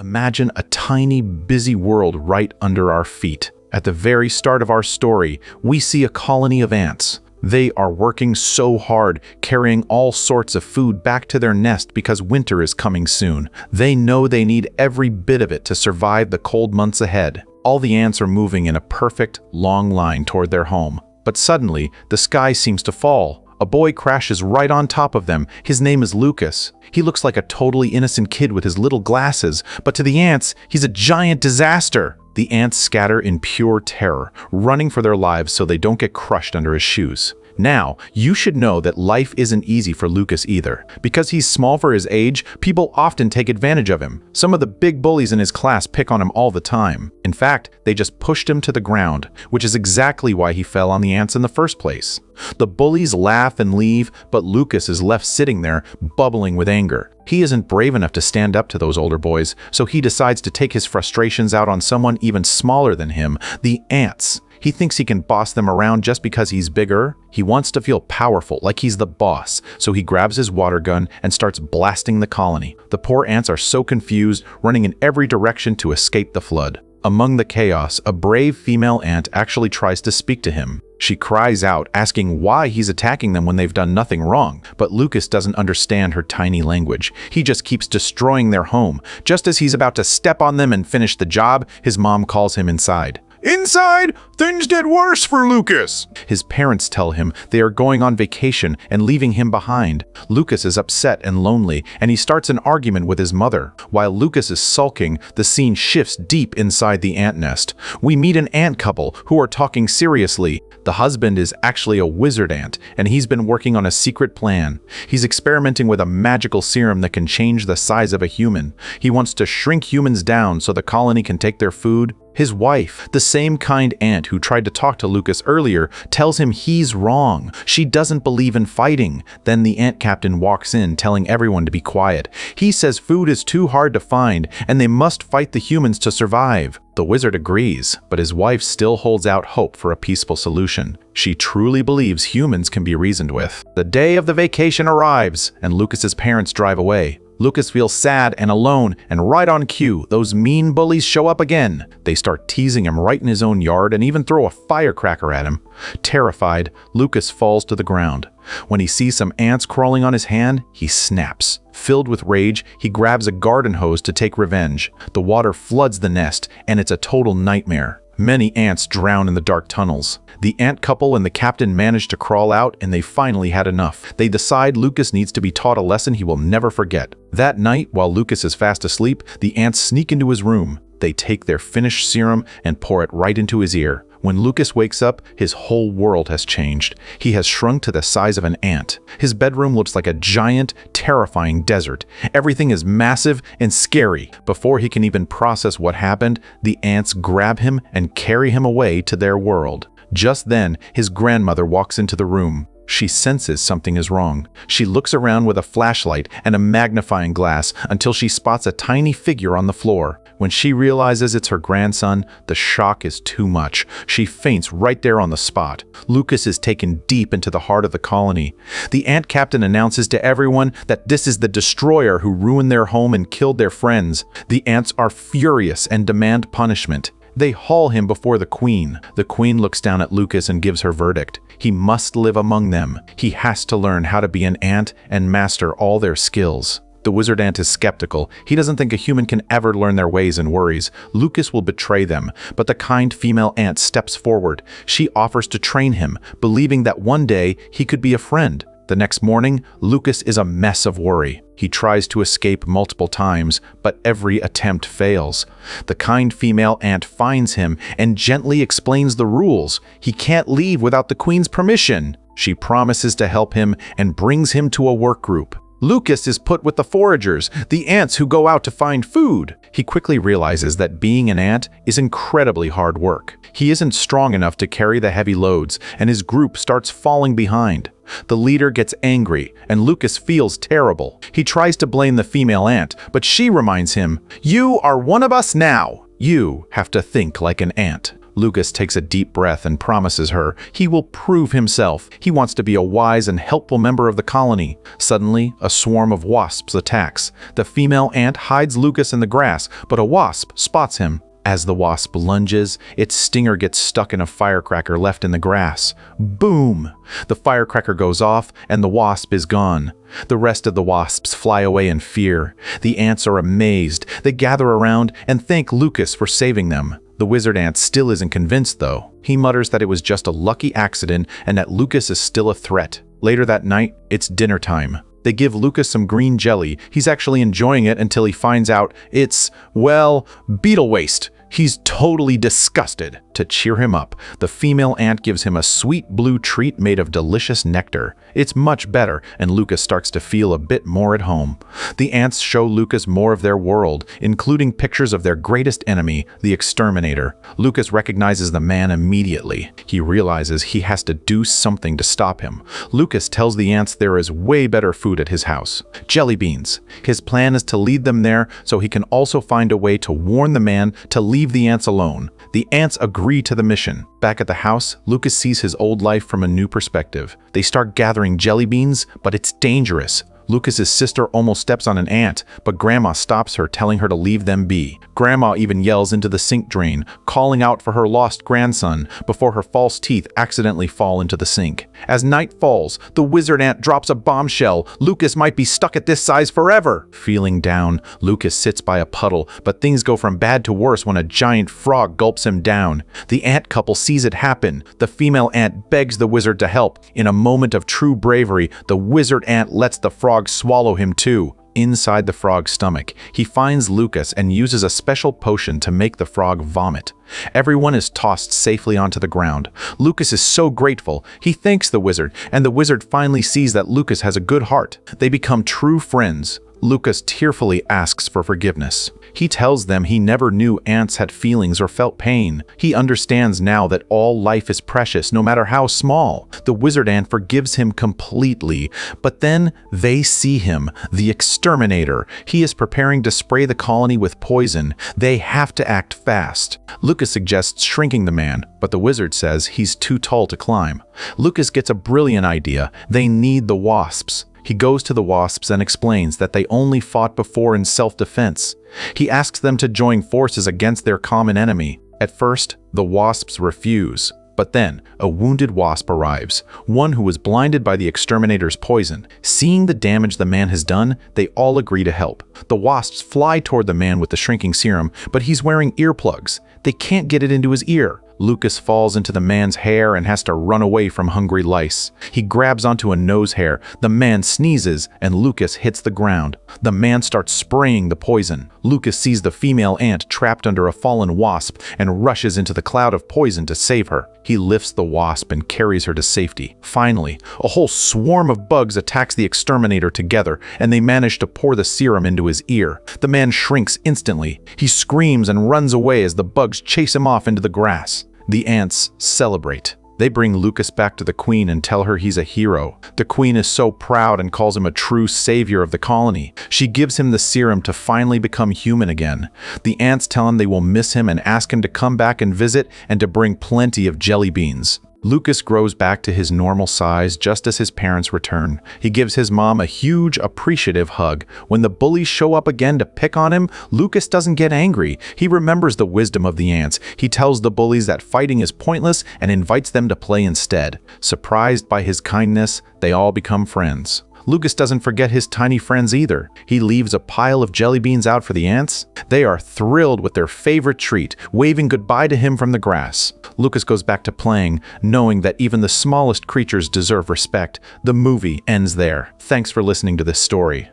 Imagine a tiny, busy world right under our feet. At the very start of our story, we see a colony of ants. They are working so hard, carrying all sorts of food back to their nest because winter is coming soon. They know they need every bit of it to survive the cold months ahead. All the ants are moving in a perfect, long line toward their home. But suddenly, the sky seems to fall. A boy crashes right on top of them. His name is Lucas. He looks like a totally innocent kid with his little glasses, but to the ants, he's a giant disaster. The ants scatter in pure terror, running for their lives so they don't get crushed under his shoes. Now, you should know that life isn't easy for Lucas either. Because he's small for his age, people often take advantage of him. Some of the big bullies in his class pick on him all the time. In fact, they just pushed him to the ground, which is exactly why he fell on the ants in the first place. The bullies laugh and leave, but Lucas is left sitting there, bubbling with anger. He isn't brave enough to stand up to those older boys, so he decides to take his frustrations out on someone even smaller than him, the ants. He thinks he can boss them around just because he's bigger. He wants to feel powerful, like he's the boss, so he grabs his water gun and starts blasting the colony. The poor ants are so confused, running in every direction to escape the flood. Among the chaos, a brave female ant actually tries to speak to him. She cries out, asking why he's attacking them when they've done nothing wrong, but Lucas doesn't understand her tiny language. He just keeps destroying their home. Just as he's about to step on them and finish the job, his mom calls him inside. Inside, things get worse for Lucas. His parents tell him they are going on vacation and leaving him behind. Lucas is upset and lonely, and he starts an argument with his mother. While Lucas is sulking, the scene shifts deep inside the ant nest. We meet an ant couple who are talking seriously. The husband is actually a wizard ant, and he's been working on a secret plan. He's experimenting with a magical serum that can change the size of a human. He wants to shrink humans down so the colony can take their food. His wife, the same kind ant who tried to talk to Lucas earlier, tells him he's wrong. She doesn't believe in fighting. Then the ant captain walks in, telling everyone to be quiet. He says food is too hard to find, and they must fight the humans to survive. The wizard agrees, but his wife still holds out hope for a peaceful solution. She truly believes humans can be reasoned with. The day of the vacation arrives, and Lucas's parents drive away. Lucas feels sad and alone, and right on cue, those mean bullies show up again. They start teasing him right in his own yard and even throw a firecracker at him. Terrified, Lucas falls to the ground. When he sees some ants crawling on his hand, he snaps. Filled with rage, he grabs a garden hose to take revenge. The water floods the nest, and it's a total nightmare. Many ants drown in the dark tunnels. The ant couple and the captain manage to crawl out, and they finally had enough. They decide Lucas needs to be taught a lesson he will never forget. That night, while Lucas is fast asleep, the ants sneak into his room. They take their finished serum and pour it right into his ear. When Lucas wakes up, his whole world has changed. He has shrunk to the size of an ant. His bedroom looks like a giant, terrifying desert. Everything is massive and scary. Before he can even process what happened, the ants grab him and carry him away to their world. Just then, his grandmother walks into the room. She senses something is wrong. She looks around with a flashlight and a magnifying glass until she spots a tiny figure on the floor. When she realizes it's her grandson, the shock is too much. She faints right there on the spot. Lucas is taken deep into the heart of the colony. The ant captain announces to everyone that this is the destroyer who ruined their home and killed their friends. The ants are furious and demand punishment. They haul him before the queen. The queen looks down at Lucas and gives her verdict. He must live among them. He has to learn how to be an ant and master all their skills. The wizard ant is skeptical. He doesn't think a human can ever learn their ways and worries. Lucas will betray them, but the kind female ant steps forward. She offers to train him, believing that one day he could be a friend. The next morning, Lucas is a mess of worry. He tries to escape multiple times, but every attempt fails. The kind female ant finds him and gently explains the rules. He can't leave without the queen's permission. She promises to help him and brings him to a work group. Lucas is put with the foragers, the ants who go out to find food. He quickly realizes that being an ant is incredibly hard work. He isn't strong enough to carry the heavy loads, and his group starts falling behind. The leader gets angry, and Lucas feels terrible. He tries to blame the female ant, but she reminds him, "You are one of us now. You have to think like an ant." Lucas takes a deep breath and promises her he will prove himself. He wants to be a wise and helpful member of the colony. Suddenly, a swarm of wasps attacks. The female ant hides Lucas in the grass, but a wasp spots him. As the wasp lunges, its stinger gets stuck in a firecracker left in the grass. Boom! The firecracker goes off, and the wasp is gone. The rest of the wasps fly away in fear. The ants are amazed. They gather around and thank Lucas for saving them. The wizard ant still isn't convinced, though. He mutters that it was just a lucky accident and that Lucas is still a threat. Later that night, it's dinner time. They give Lucas some green jelly. He's actually enjoying it until he finds out it's, well, beetle waste. He's totally disgusted. To cheer him up, the female ant gives him a sweet blue treat made of delicious nectar. It's much better, and Lucas starts to feel a bit more at home. The ants show Lucas more of their world, including pictures of their greatest enemy, the exterminator. Lucas recognizes the man immediately. He realizes he has to do something to stop him. Lucas tells the ants there is way better food at his house. Jelly beans. His plan is to lead them there so he can also find a way to warn the man to leave the ants alone. The ants agree to the mission. Back at the house, Lucas sees his old life from a new perspective. They start gathering jelly beans, but it's dangerous. Lucas's sister almost steps on an ant, but Grandma stops her, telling her to leave them be. Grandma even yells into the sink drain, calling out for her lost grandson before her false teeth accidentally fall into the sink. As night falls, the wizard ant drops a bombshell. Lucas might be stuck at this size forever. Feeling down, Lucas sits by a puddle, but things go from bad to worse when a giant frog gulps him down. The ant couple sees it happen. The female ant begs the wizard to help. In a moment of true bravery, the wizard ant lets the frog swallow him too. Inside the frog's stomach, he finds Lucas and uses a special potion to make the frog vomit. Everyone is tossed safely onto the ground. Lucas is so grateful. He thanks the wizard, and the wizard finally sees that Lucas has a good heart. They become true friends. Lucas tearfully asks for forgiveness. He tells them he never knew ants had feelings or felt pain. He understands now that all life is precious, no matter how small. The wizard ant forgives him completely, but then they see him, the exterminator. He is preparing to spray the colony with poison. They have to act fast. Lucas suggests shrinking the man, but the wizard says he's too tall to climb. Lucas gets a brilliant idea. They need the wasps. He goes to the wasps and explains that they only fought before in self-defense. He asks them to join forces against their common enemy. At first, the wasps refuse. But then, a wounded wasp arrives, one who was blinded by the exterminator's poison. Seeing the damage the man has done, they all agree to help. The wasps fly toward the man with the shrinking serum, but he's wearing earplugs. They can't get it into his ear. Lucas falls into the man's hair and has to run away from hungry lice. He grabs onto a nose hair. The man sneezes, and Lucas hits the ground. The man starts spraying the poison. Lucas sees the female ant trapped under a fallen wasp and rushes into the cloud of poison to save her. He lifts the wasp and carries her to safety. Finally, a whole swarm of bugs attacks the exterminator together, and they manage to pour the serum into his ear. The man shrinks instantly. He screams and runs away as the bugs chase him off into the grass. The ants celebrate. They bring Lucas back to the queen and tell her he's a hero. The queen is so proud and calls him a true savior of the colony. She gives him the serum to finally become human again. The ants tell him they will miss him and ask him to come back and visit and to bring plenty of jelly beans. Lucas grows back to his normal size just as his parents return. He gives his mom a huge, appreciative hug. When the bullies show up again to pick on him, Lucas doesn't get angry. He remembers the wisdom of the ants. He tells the bullies that fighting is pointless and invites them to play instead. Surprised by his kindness, they all become friends. Lucas doesn't forget his tiny friends either. He leaves a pile of jelly beans out for the ants. They are thrilled with their favorite treat, waving goodbye to him from the grass. Lucas goes back to playing, knowing that even the smallest creatures deserve respect. The movie ends there. Thanks for listening to this story.